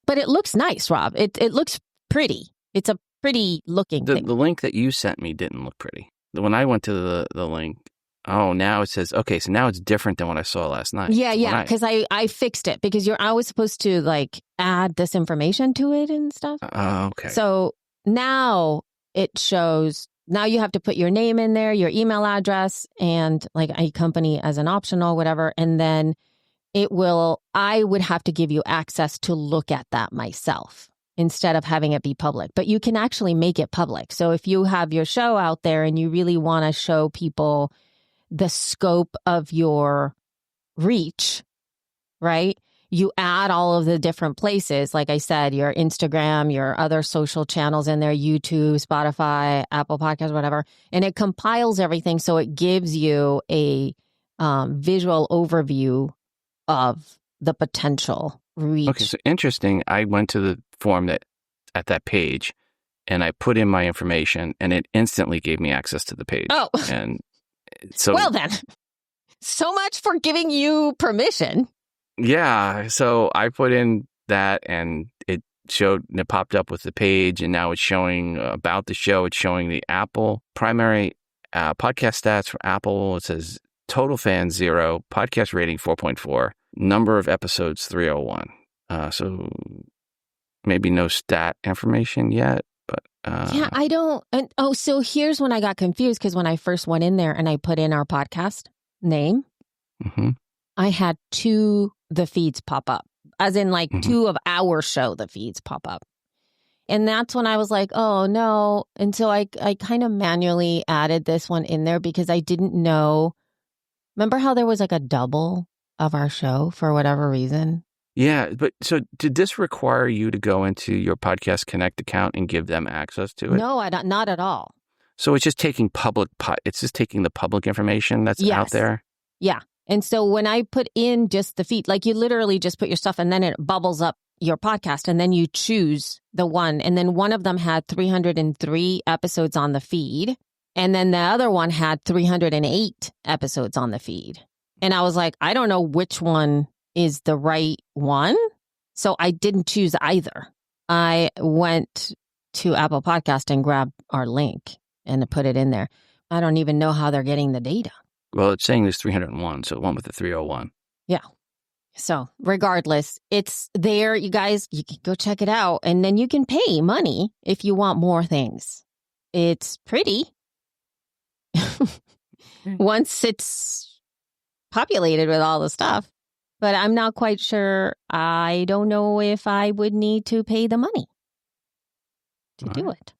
But it looks nice, Rob. It looks pretty. It's a pretty looking thing. The link that you sent me didn't look pretty. When I went to the link, now it says, okay, so now it's different than what I saw last night. Yeah, because I fixed it, because I was supposed to, like, add this information to it and stuff. Okay. So now it shows, now you have to put your name in there, your email address, and like a company as an optional, whatever. And then I would have to give you access to look at that myself instead of having it be public. But you can actually make it public. So if you have your show out there and you really want to show people the scope of your reach, right? You add all of the different places, like I said, your Instagram, your other social channels in there, YouTube, Spotify, Apple Podcasts, whatever, and it compiles everything. So it gives you a visual overview of the potential reach. Okay, so interesting. I went to the form at that page, and I put in my information, and it instantly gave me access to the page. Oh, and so well then, so much for giving you permission. Yeah, so I put in that, and it popped up with the page, and now it's showing about the show. It's showing the Apple primary podcast stats for Apple. It says total fans 0, podcast rating 4.4, number of episodes 301. So maybe no stat information yet, but yeah, I don't. And so here's when I got confused, because when I first went in there and I put in our podcast name, mm-hmm. I had the feeds pop up, as in like mm-hmm. two of our show, the feeds pop up. And that's when I was like, oh no. And so I kind of manually added this one in there because I didn't know. Remember how there was like a double of our show for whatever reason? Yeah. But so did this require you to go into your Podcast Connect account and give them access to it? No, not at all. So it's just taking it's just taking the public information that's out there? Yeah. And so when I put in just the feed, like you literally just put your stuff and then it bubbles up your podcast and then you choose the one. And then one of them had 303 episodes on the feed. And then the other one had 308 episodes on the feed. And I was like, I don't know which one is the right one. So I didn't choose either. I went to Apple Podcast and grabbed our link and put it in there. I don't even know how they're getting the data. Well, it's saying there's 301, so it went with the 301. Yeah. So regardless, it's there. You guys, you can go check it out. And then you can pay money if you want more things. It's pretty. Once it's populated with all the stuff. But I'm not quite sure. I don't know if I would need to pay the money to do it,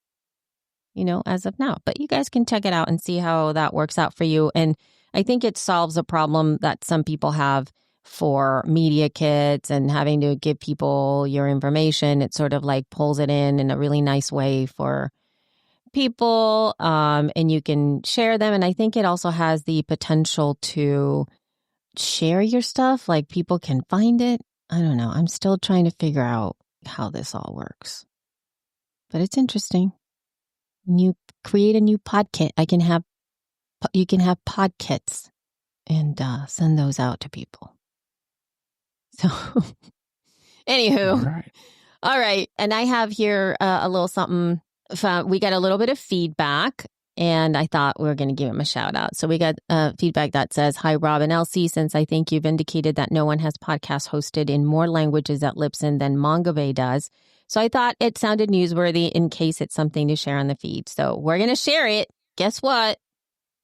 as of now. But you guys can check it out and see how that works out for you. And I think it solves a problem that some people have for media kits and having to give people your information. It sort of like pulls it in a really nice way for people, and you can share them. And I think it also has the potential to share your stuff, like people can find it. I don't know. I'm still trying to figure out how this all works. But it's interesting. When you create a new pod kit, you can have pod kits. and send those out to people. So, anywho, all right. And I have here a little something. We got a little bit of feedback, and I thought we were going to give him a shout out. So we got feedback that says, "Hi, Rob and Elsie. Since I think you've indicated that no one has podcasts hosted in more languages at Libsyn than Mongabay does, so I thought it sounded newsworthy in case it's something to share on the feed. So we're going to share it. Guess what?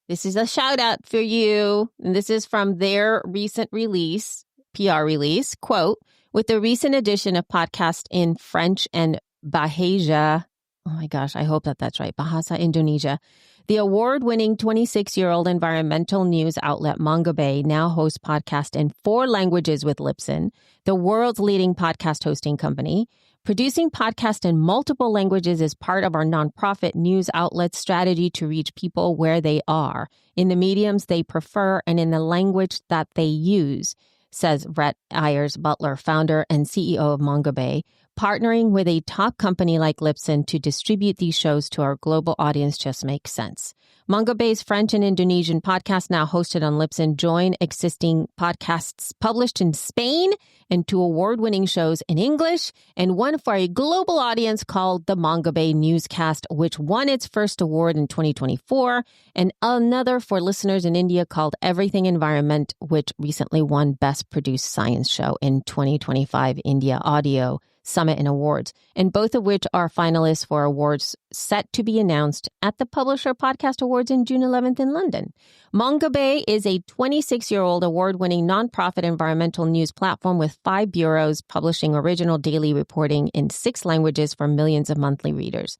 This is a shout out for you. And this is from their recent release, PR release, quote, with the recent addition of podcast in French and Bahasa. Oh my gosh, I hope that's right. Bahasa Indonesia. The award-winning 26-year-old environmental news outlet Mongabay now hosts podcasts in 4 languages with Libsyn, the world's leading podcast hosting company. Producing podcasts in multiple languages is part of our nonprofit news outlet's strategy to reach people where they are, in the mediums they prefer and in the language that they use, says Rhett Ayers Butler, founder and CEO of Mongabay. Partnering with a top company like Libsyn to distribute these shows to our global audience just makes sense. Mongabay's French and Indonesian podcasts now hosted on Libsyn join existing podcasts published in Spain and 2 award-winning shows in English and one for a global audience called the Mongabay Newscast, which won its first award in 2024, and another for listeners in India called Everything Environment, which recently won Best Produced Science Show in 2025 India Audio Summit and Awards, and both of which are finalists for awards set to be announced at the Publisher Podcast Awards in June 11th in London. Mongabay is a 26-year-old award-winning nonprofit environmental news platform with 5 bureaus publishing original daily reporting in 6 languages for millions of monthly readers.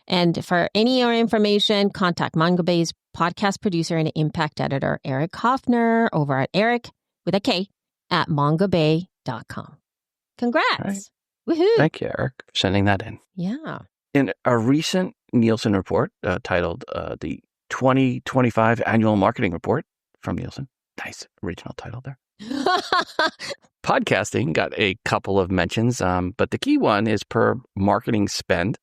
And for any more information, contact Mongabay's podcast producer and impact editor, Eric Hoffner, over at Eric, with a K, at mongabay.com. Congrats. Right. Woohoo. Thank you, Eric, for sending that in. Yeah. In a recent Nielsen report titled the 2025 Annual Marketing Report from Nielsen, nice original title there, podcasting got a couple of mentions, but the key one is per marketing spend.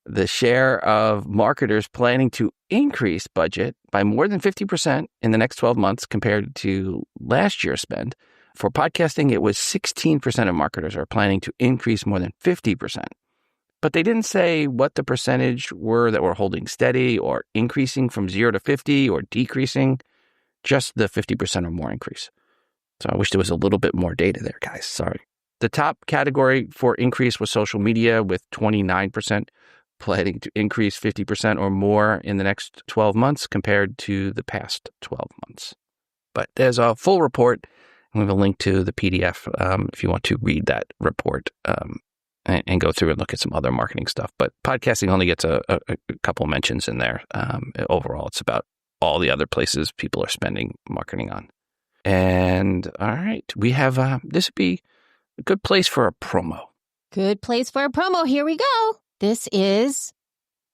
The share of marketers planning to increase budget by more than 50% in the next 12 months compared to last year's spend. For podcasting, it was 16% of marketers are planning to increase more than 50%. But they didn't say what the percentage were that were holding steady or increasing from 0 to 50 or decreasing, just the 50% or more increase. So I wish there was a little bit more data there, guys. Sorry. The top category for increase was social media, with 29% planning to increase 50% or more in the next 12 months compared to the past 12 months. But there's a full report. We have a link to the PDF if you want to read that report and go through and look at some other marketing stuff. But podcasting only gets a couple mentions in there. Overall, it's about all the other places people are spending marketing on. And all right, we have this would be a good place for a promo. Good place for a promo. Here we go. This is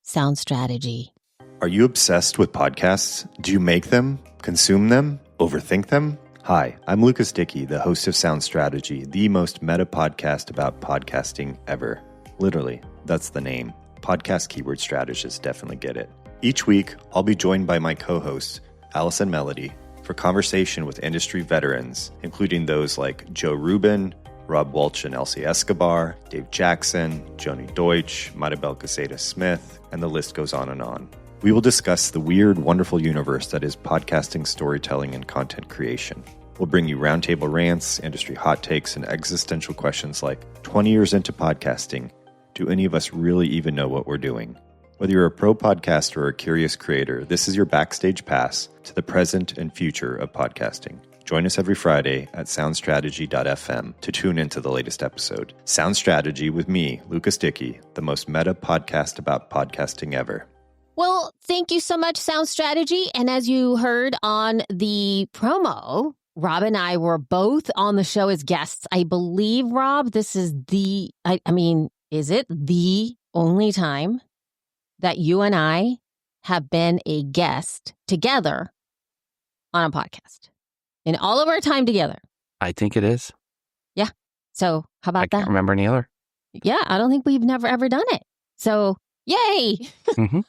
Sound Strategy. Are you obsessed with podcasts? Do you make them, consume them, overthink them? Hi, I'm Lucas Dickey, the host of Sound Strategy, the most meta podcast about podcasting ever. Literally, that's the name. Podcast keyword strategists definitely get it. Each week, I'll be joined by my co-hosts, Alice and Melody, for conversation with industry veterans, including those like Joe Rubin, Rob Walsh and Elsie Escobar, Dave Jackson, Joni Deutsch, Maribel Caseta-Smith, and the list goes on and on. We will discuss the weird, wonderful universe that is podcasting, storytelling, and content creation. We'll bring you roundtable rants, industry hot takes, and existential questions like, 20 years into podcasting, do any of us really even know what we're doing? Whether you're a pro podcaster or a curious creator, this is your backstage pass to the present and future of podcasting. Join us every Friday at soundstrategy.fm to tune into the latest episode. Sound Strategy with me, Lucas Dickey, the most meta podcast about podcasting ever. Well, thank you so much, Sound Strategy. And as you heard on the promo, Rob and I were both on the show as guests. I believe, Rob, this is is it the only time that you and I have been a guest together on a podcast in all of our time together? I think it is. Yeah. So how about that? I can't remember any other. Yeah, I don't think we've never ever done it. So yay. Mm-hmm.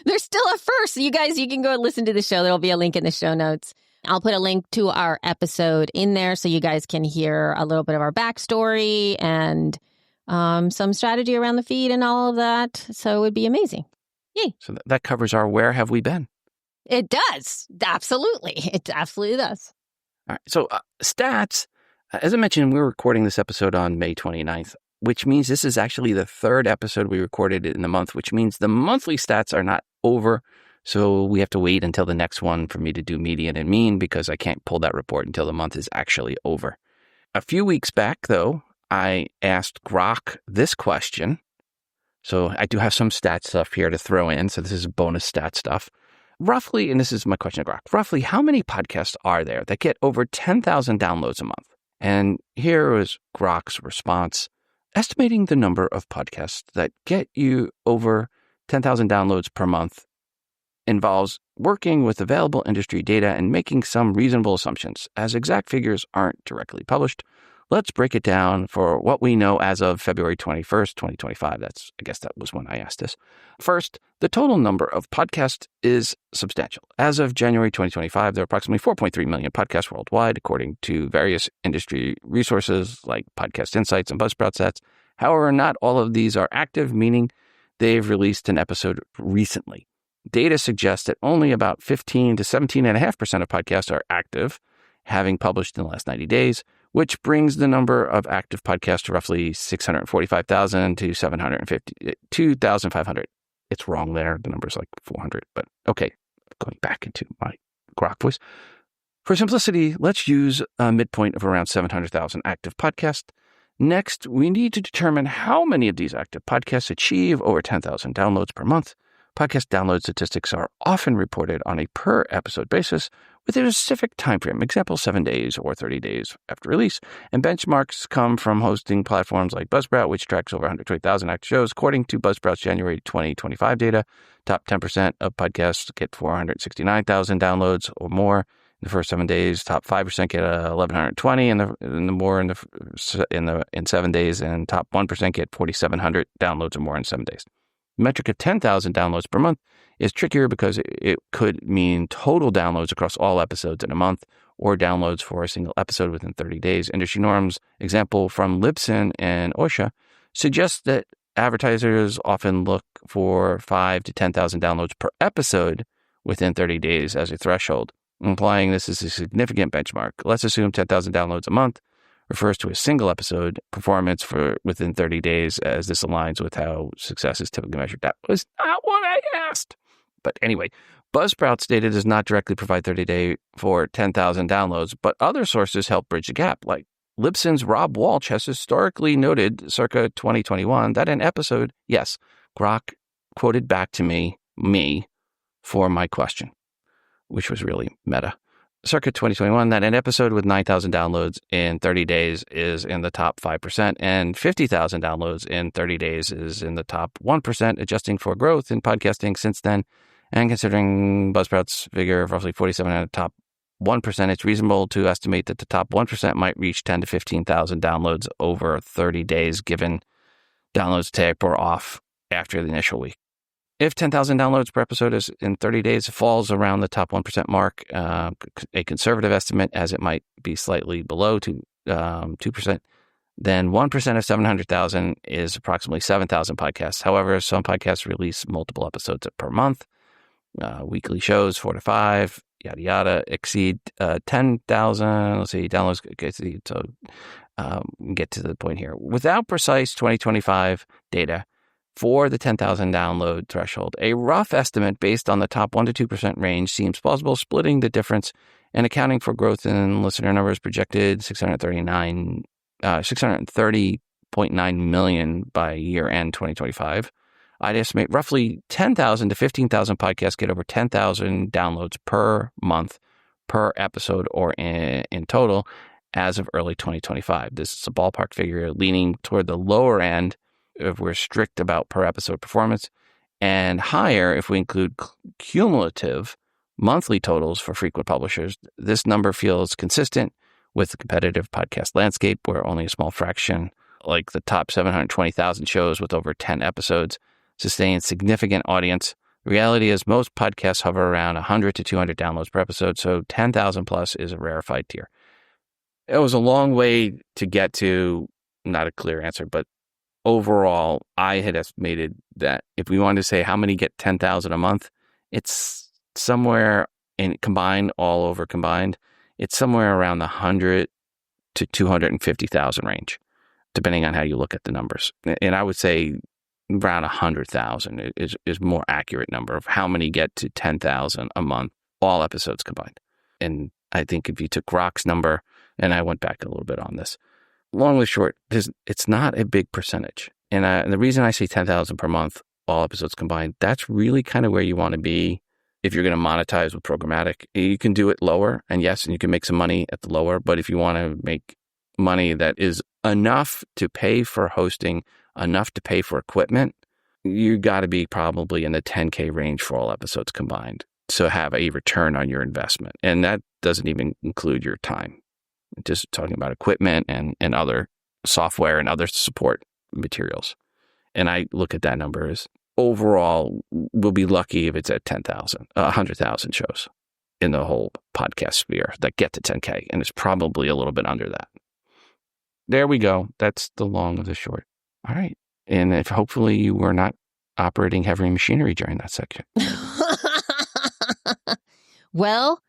There's still a first. You guys, you can go and listen to the show. There'll be a link in the show notes. I'll put a link to our episode in there so you guys can hear a little bit of our backstory and some strategy around the feed and all of that. So it would be amazing. Yay. So that covers our Where Have We Been? It does. Absolutely. It absolutely does. All right. So stats, as I mentioned, we're recording this episode on May 29th, which means this is actually the third episode we recorded in the month, which means the monthly stats are not over. So we have to wait until the next one for me to do median and mean because I can't pull that report until the month is actually over. A few weeks back, though, I asked Grok this question. So I do have some stat stuff here to throw in. So this is bonus stat stuff. Roughly, and this is my question to Grok, roughly how many podcasts are there that get over 10,000 downloads a month? And here was Grok's response. Estimating the number of podcasts that get you over 10,000 downloads per month involves working with available industry data and making some reasonable assumptions. As exact figures aren't directly published, let's break it down for what we know as of February 21st, 2025. I guess that was when I asked this. First, the total number of podcasts is substantial. As of January 2025, there are approximately 4.3 million podcasts worldwide, according to various industry resources like Podcast Insights and Buzzsprout stats. However, not all of these are active, meaning they've released an episode recently. Data suggests that only about 15 to 17.5% of podcasts are active, having published in the last 90 days, which brings the number of active podcasts to roughly 645,000 to 2,500. It's wrong there. The number's like 400, but okay. Going back into my Grok voice. For simplicity, let's use a midpoint of around 700,000 active podcasts. Next, we need to determine how many of these active podcasts achieve over 10,000 downloads per month. Podcast download statistics are often reported on a per-episode basis with a specific time frame, example 7 days or 30 days after release, and benchmarks come from hosting platforms like Buzzsprout, which tracks over 120,000 active shows. According to Buzzsprout's January 2025 data, top 10% of podcasts get 469,000 downloads or more in the first 7 days. Top 5% get 1,120 in 7 days, and top 1% get 4,700 downloads or more in 7 days. The metric of 10,000 downloads per month is trickier because it could mean total downloads across all episodes in a month or downloads for a single episode within 30 days. Industry norms, example from Libsyn and OSHA, suggests that advertisers often look for 5 to 10,000 downloads per episode within 30 days as a threshold, implying this is a significant benchmark. Let's assume 10,000 downloads a month refers to a single episode performance for within 30 days, as this aligns with how success is typically measured. That was not what I asked. But anyway, Buzzsprout's data does not directly provide 30-day for 10,000 downloads, but other sources help bridge the gap. Like Libsyn's Rob Walsh has historically noted, circa 2021, that an episode, yes, Grok quoted back to me for my question, which was really meta. Circa 2021, that an episode with 9,000 downloads in 30 days is in the top 5%, and 50,000 downloads in 30 days is in the top 1%, adjusting for growth in podcasting since then. And considering Buzzsprout's figure of roughly 47 at the top 1%, it's reasonable to estimate that the top 1% might reach 10 to 15,000 downloads over 30 days, given downloads taper off after the initial week. If 10,000 downloads per episode is in 30 days falls around the top 1% mark, a conservative estimate, as it might be slightly below 2%, then 1% of 700,000 is approximately 7,000 podcasts. However, some podcasts release multiple episodes per month. Weekly shows, 4 to 5, yada, yada, exceed 10,000. Let's see, downloads. Okay, so get to the point here. Without precise 2025 data, for the 10,000 download threshold, a rough estimate based on the top 1 to 2% range seems plausible, splitting the difference and accounting for growth in listener numbers projected 630.9 million by year end 2025. I'd estimate roughly 10,000 to 15,000 podcasts get over 10,000 downloads per month, per episode, or in total as of early 2025. This is a ballpark figure leaning toward the lower end if we're strict about per episode performance, and higher if we include cumulative monthly totals for frequent publishers. This number feels consistent with the competitive podcast landscape, where only a small fraction, like the top 720,000 shows with over 10 episodes, sustain significant audience. Reality is most podcasts hover around 100 to 200 downloads per episode, so 10,000 plus is a rarefied tier. It was a long way to get to, not a clear answer, but overall, I had estimated that if we wanted to say how many get 10,000 a month, it's somewhere in combined, all over combined, it's somewhere around the 100 to 250,000 range, depending on how you look at the numbers. And I would say around 100,000 is more accurate number of how many get to 10,000 a month, all episodes combined. And I think if you took Rock's number, and I went back a little bit on this, long and short, it's not a big percentage. And the reason I say 10,000 per month, all episodes combined, that's really kind of where you want to be if you're going to monetize with programmatic. You can do it lower, and yes, and you can make some money at the lower, but if you want to make money that is enough to pay for hosting, enough to pay for equipment, you got to be probably in the 10K range for all episodes combined. So have a return on your investment. And that doesn't even include your time. Just talking about equipment and other software and other support materials. And I look at that number as overall, we'll be lucky if it's at 10,000, 100,000 shows in the whole podcast sphere that get to 10K. And it's probably a little bit under that. There we go. That's the long of the short. All right. And if hopefully you were not operating heavy machinery during that section. Well,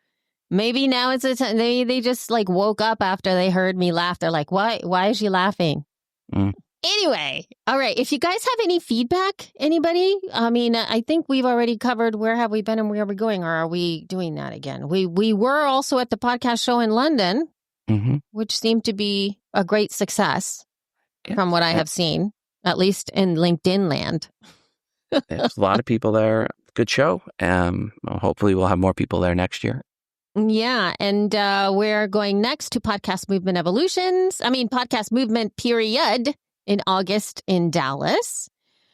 maybe now it's a time they just like woke up after they heard me laugh. They're like, why is she laughing? Anyway, all right. If you guys have any feedback, anybody? I mean, I think we've already covered where have we been and where are we going, or are we doing that again? We were also at the podcast show in London, which seemed to be a great success from what I have seen, at least in LinkedIn land. There's a lot of people there. Good show. Hopefully we'll have more people there next year. Yeah. And we're going next to Podcast Movement period in August in Dallas.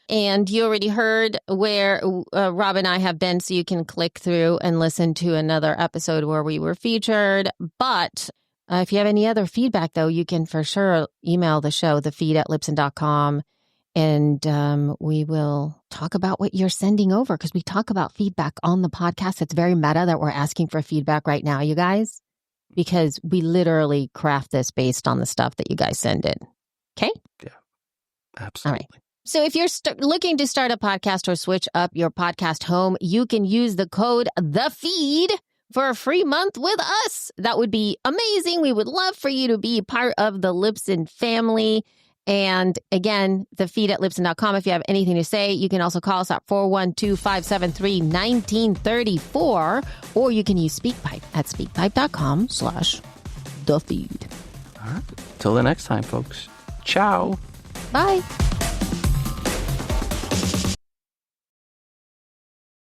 And you already heard where Rob and I have been, so you can click through and listen to another episode where we were featured. But if you have any other feedback, though, you can for sure email the show, thefeed@libsyn.com. And we will talk about what you're sending over, because we talk about feedback on the podcast. It's very meta that we're asking for feedback right now, you guys, because we literally craft this based on the stuff that you guys send in. Okay? Yeah, absolutely. All right. So if you're looking to start a podcast or switch up your podcast home, you can use the code THEFEED for a free month with us. That would be amazing. We would love for you to be part of the Libsyn family. And again, thefeed@libsyn.com. If you have anything to say, you can also call us at 412-573-1934, or you can use SpeakPipe at speakpipe.com/thefeed. All right. Till the next time, folks. Ciao. Bye.